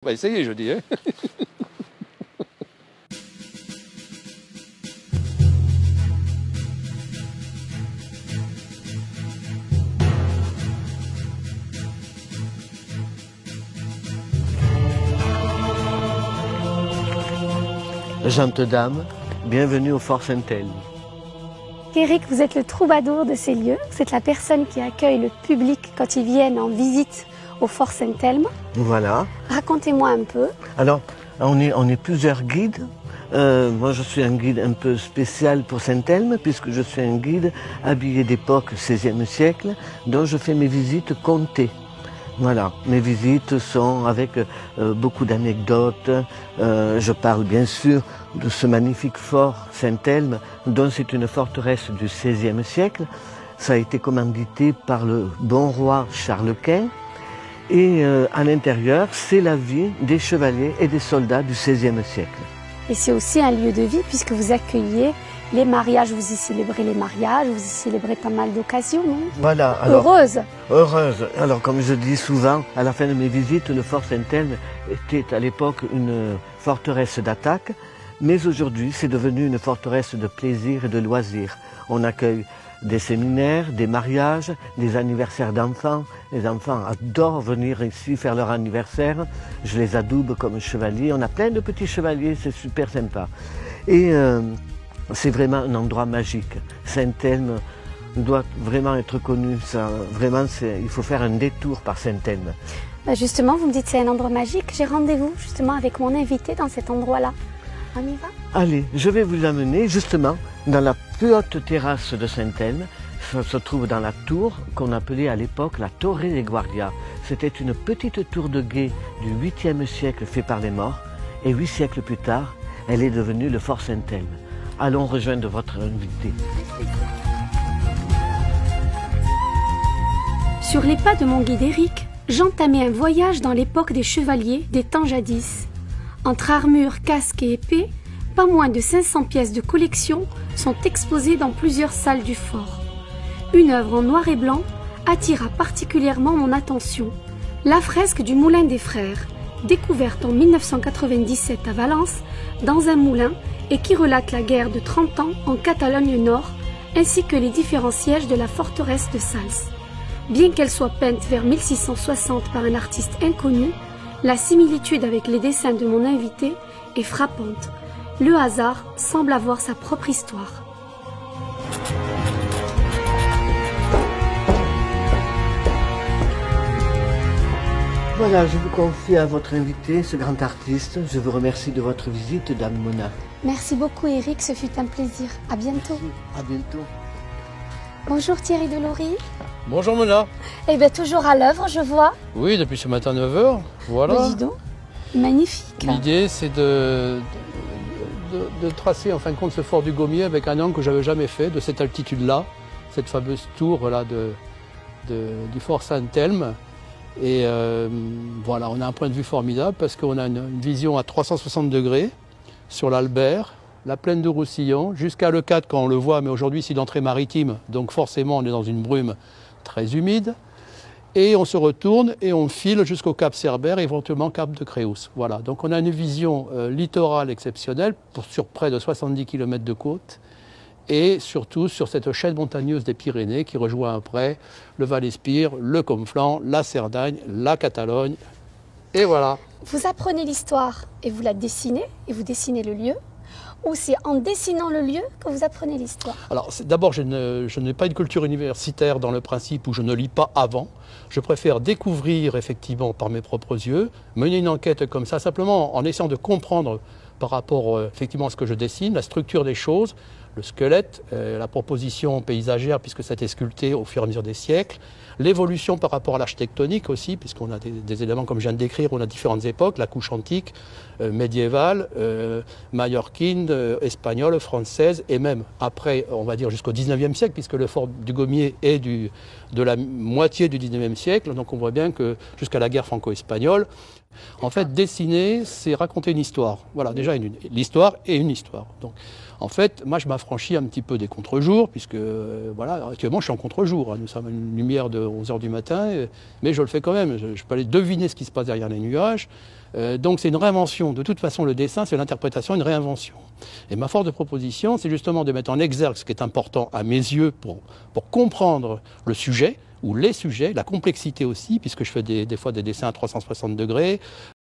On va essayer, je dis. Hein. Gentes dames, bienvenue au Fort Saint-Elme. Éric, vous êtes le troubadour de ces lieux. Vous êtes la personne qui accueille le public quand ils viennent en visite au Fort Saint-Elme. Voilà. Racontez-moi un peu. Alors, on est plusieurs guides. Moi, je suis un guide un peu spécial pour Saint-Elme, puisque je suis un guide habillé d'époque XVIe siècle, dont je fais mes visites comptées. Voilà, mes visites sont avec beaucoup d'anecdotes. Je parle bien sûr de ce magnifique fort Saint-Elme, dont c'est une forteresse du XVIe siècle. Ça a été commandité par le bon roi Charles Quint. Et à l'intérieur, c'est la vie des chevaliers et des soldats du XVIe siècle. Et c'est aussi un lieu de vie puisque vous accueillez les mariages, vous y célébrez les mariages, vous y célébrez pas mal d'occasions, non? Voilà. Alors, heureuse. Heureuse. Alors, comme je dis souvent, à la fin de mes visites, le fort Saint-Elme était à l'époque une forteresse d'attaque, mais aujourd'hui, c'est devenu une forteresse de plaisir et de loisirs. On accueille des séminaires, des mariages, des anniversaires d'enfants. Les enfants adorent venir ici faire leur anniversaire. Je les adoube comme chevaliers. On a plein de petits chevaliers, c'est super sympa. Et c'est vraiment un endroit magique. Saint-Elme doit vraiment être connu. Vraiment, il faut faire un détour par Saint-Elme. Justement, vous me dites que c'est un endroit magique. J'ai rendez-vous justement avec mon invité dans cet endroit-là. On y va? Allez, je vais vous amener justement dans la plus haute terrasse de Saint-Elme. Ça se trouve dans la tour qu'on appelait à l'époque la Torre de Guardia. C'était une petite tour de guet du 8e siècle fait par les morts. Et 8 siècles plus tard, elle est devenue le Fort Saint-Elme. Allons rejoindre votre invité. Sur les pas de mon guide Éric, j'entamais un voyage dans l'époque des chevaliers des temps jadis. Entre armure, casque et épée, pas moins de 500 pièces de collection sont exposées dans plusieurs salles du fort. Une œuvre en noir et blanc attira particulièrement mon attention. La fresque du Moulin des Frères, découverte en 1997 à Valence, dans un moulin, et qui relate la guerre de 30 ans en Catalogne Nord, ainsi que les différents sièges de la forteresse de Sals. Bien qu'elle soit peinte vers 1660 par un artiste inconnu, la similitude avec les dessins de mon invité est frappante. Le hasard semble avoir sa propre histoire. Voilà, je vous confie à votre invité, ce grand artiste. Je vous remercie de votre visite, Dame Mona. Merci beaucoup Éric, ce fut un plaisir. À bientôt. À bientôt. Bonjour Thierry Delory. Bonjour Mona. Eh bien toujours à l'œuvre, je vois. Oui, depuis ce matin 9h, voilà. Mais dis donc, magnifique. L'idée, c'est de tracer en fin de compte ce fort du Gommier avec un angle que j'avais jamais fait, de cette altitude-là, cette fameuse tour là du fort Saint-Elme. Et voilà, on a un point de vue formidable parce qu'on a une vision à 360 degrés sur l'Albert, la plaine de Roussillon, jusqu'à Leucate quand on le voit, mais aujourd'hui c'est d'entrée maritime, donc forcément on est dans une brume très humide. Et on se retourne et on file jusqu'au Cap Cerbère, éventuellement Cap de Créus. Voilà, donc on a une vision littorale exceptionnelle sur près de 70 km de côte et surtout sur cette chaîne montagneuse des Pyrénées qui rejoint après le Val-Espire, le Conflent, la Cerdagne, la Catalogne. Et voilà. Vous apprenez l'histoire et vous la dessinez, et vous dessinez le lieu, ou c'est en dessinant le lieu que vous apprenez l'histoire? Alors d'abord, je n'ai pas une culture universitaire dans le principe où je ne lis pas avant. Je préfère découvrir effectivement par mes propres yeux, mener une enquête comme ça, simplement en essayant de comprendre par rapport effectivement à ce que je dessine, la structure des choses, le squelette, la proposition paysagère puisque ça a été sculpté au fur et à mesure des siècles, l'évolution par rapport à l'architectonique aussi, puisqu'on a des éléments comme je viens de décrire, on a différentes époques, la couche antique, médiévale, mallorquine, espagnole, française, et même après, on va dire jusqu'au 19e siècle, puisque le fort du Gommier est de la moitié du 19e siècle, donc on voit bien que jusqu'à la guerre franco-espagnole, En fait, dessiner, c'est raconter une histoire. Voilà, déjà l'histoire et une histoire. Donc, en fait, moi, je m'affranchis un petit peu des contre-jours, puisque, voilà, actuellement, je suis en contre-jour. Nous sommes à une lumière de 11 h du matin, mais je le fais quand même. Je peux aller deviner ce qui se passe derrière les nuages. Donc, c'est une réinvention. De toute façon, le dessin, c'est l'interprétation, une réinvention. Et ma force de proposition, c'est justement de mettre en exergue ce qui est important à mes yeux pour comprendre le sujet, ou les sujets, la complexité aussi, puisque je fais des fois des dessins à 360 degrés,